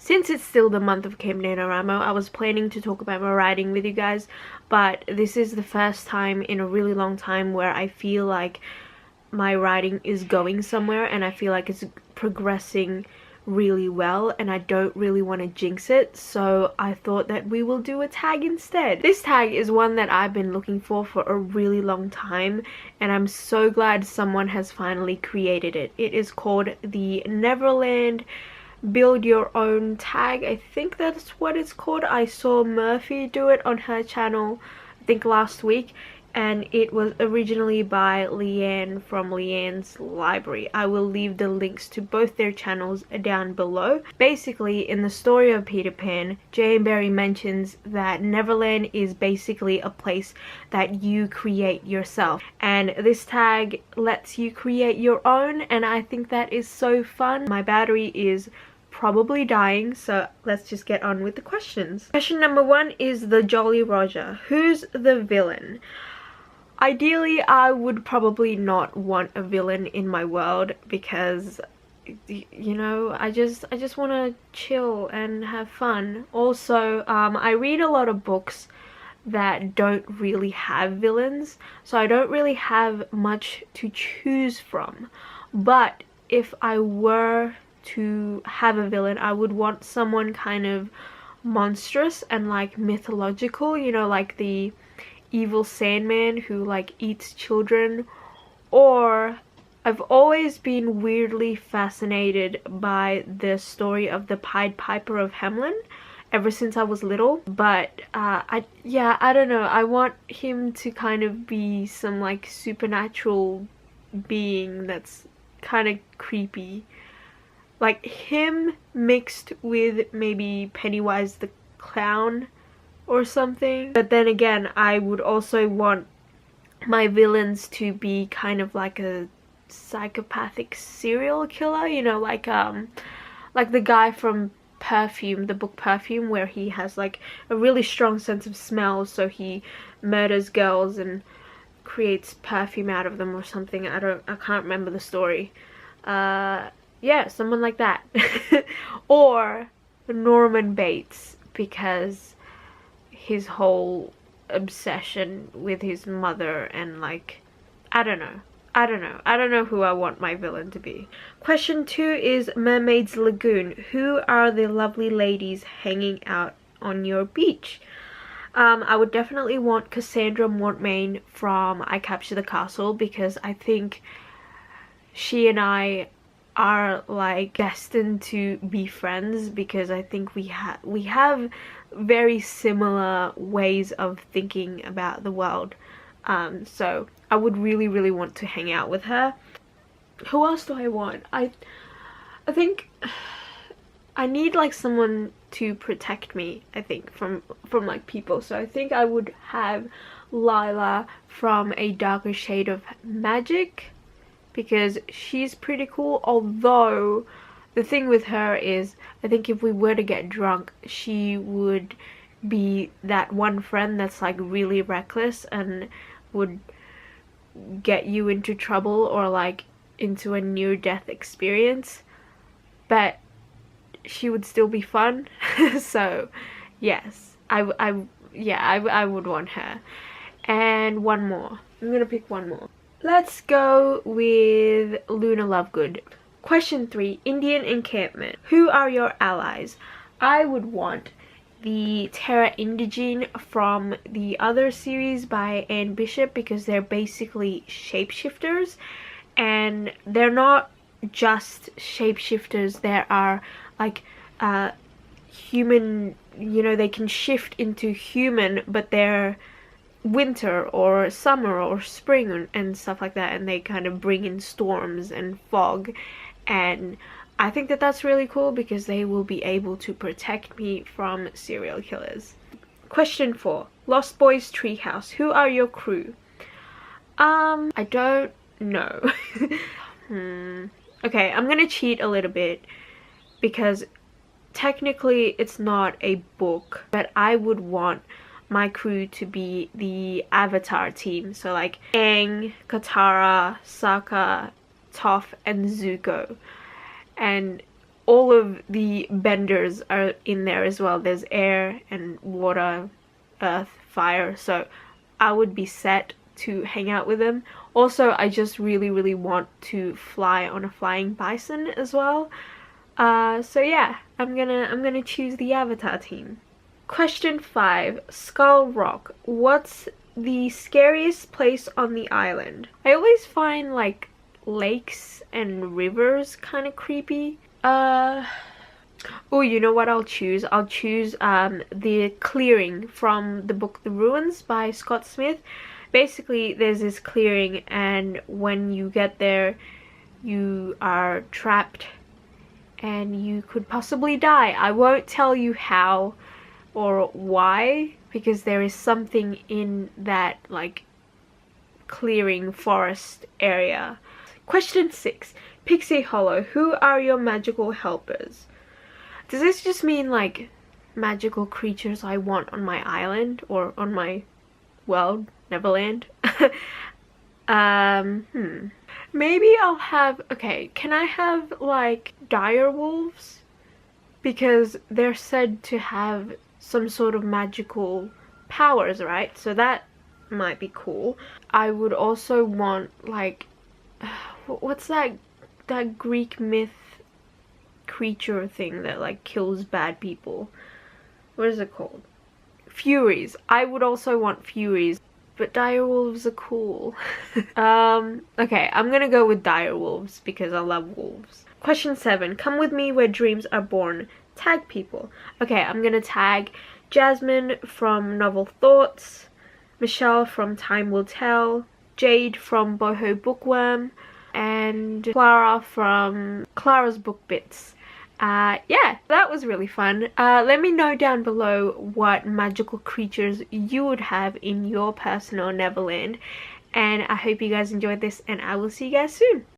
since it's still the month of Camp NaNoWriMo, I was planning to talk about my writing with you guys, but this is the first time in a really long time where I feel like my writing is going somewhere and I feel like it's progressing really well, and I don't really want to jinx it, so I thought that we will do a tag instead. This tag is one that I've been looking for a really long time, and I'm so glad someone has finally created it. It is called the Neverland Build Your Own tag. I think that's what it's called. I saw MERPHY do it on her channel, I think last week, and it was originally by Leanne from Leanne's Library. I will leave the links to both their channels down below. Basically, in the story of Peter Pan, J.M. Barrie mentions that Neverland is basically a place that you create yourself, and this tag lets you create your own, and I think that is so fun. My battery is probably dying, so let's just get on with the questions. Question number 1 is the Jolly Roger. Who's the villain? Ideally, I would probably not want a villain in my world because, you know, I just want to chill and have fun. Also, I read a lot of books that don't really have villains, so I don't really have much to choose from. But if I were to have a villain, I would want someone kind of monstrous and like mythological, you know, like the evil Sandman who like eats children. Or I've always been weirdly fascinated by the story of the Pied Piper of Hamelin ever since I was little, but I don't know, I want him to kind of be some like supernatural being that's kind of creepy, like him mixed with maybe Pennywise the Clown or something. But then again, I would also want my villains to be kind of like a psychopathic serial killer, you know, like the guy from Perfume, the book Perfume, where he has like a really strong sense of smell, so he murders girls and creates perfume out of them or something. I can't remember the story. Yeah, someone like that. Or Norman Bates, because his whole obsession with his mother and like, I don't know who I want my villain to be. Question 2 is Mermaid Lagoon. Who are the lovely ladies hanging out on your beach? I would definitely want Cassandra Mortmain from I Capture the Castle, because I think she and I are like destined to be friends, because I think we have very similar ways of thinking about the world. So I would really want to hang out with her. Who else do I want? I think I need like someone to protect me, I think, from like people. So I think I would have Lila from A Darker Shade of Magic, because she's pretty cool. Although the thing with her is, I think if we were to get drunk, she would be that one friend that's like really reckless and would get you into trouble or like into a near-death experience, but she would still be fun. So yes, I would want her. And one more. I'm gonna pick one more. Let's go with Luna Lovegood. Question 3, Indian Encampment. Who are your allies? I would want the Terra Indigene from the other series by Anne Bishop, because they're basically shapeshifters, and they're not just shapeshifters. There are like human, you know, they can shift into human, but they're winter or summer or spring and stuff like that, and they kind of bring in storms and fog, and I think that that's really cool because they will be able to protect me from serial killers. Question 4, Lost Boys Treehouse. Who are your crew? I don't know. Okay, I'm gonna cheat a little bit because technically it's not a book, but I would want my crew to be the Avatar team. So like Aang, Katara, Sokka, Toph, and Zuko. And all of the benders are in there as well. There's air and water, earth, fire, so I would be set to hang out with them. Also, I just really want to fly on a flying bison as well. So yeah, I'm gonna choose the Avatar team. Question 5, Skull Rock. What's the scariest place on the island? I always find like lakes and rivers kind of creepy. Oh, you know what I'll choose? I'll choose the clearing from the book The Ruins by Scott Smith. Basically, there's this clearing, and when you get there, you are trapped and you could possibly die. I won't tell you how or why, because there is something in that like clearing forest area. Question 6, Pixie Hollow. Who are your magical helpers? Does this just mean like magical creatures I want on my island or on my world, Neverland? Maybe I'll have, okay, can I have like dire wolves? Because they're said to have some sort of magical powers, right? So that might be cool. I would also want like, what's that Greek myth creature thing that like kills bad people? What is it called? Furies. I would also want furies, but dire wolves are cool. Okay, I'm gonna go with dire wolves because I love wolves. Question 7, come with me where dreams are born. Tag people. Okay, I'm gonna tag Jasmine from Novel Thoughts, Michelle from Time Will Tell, Jade from BohoBookWorm, and Clara from Clara's Book Bits. Yeah, that was really fun. Let me know down below what magical creatures you would have in your personal Neverland, and I hope you guys enjoyed this, and I will see you guys soon.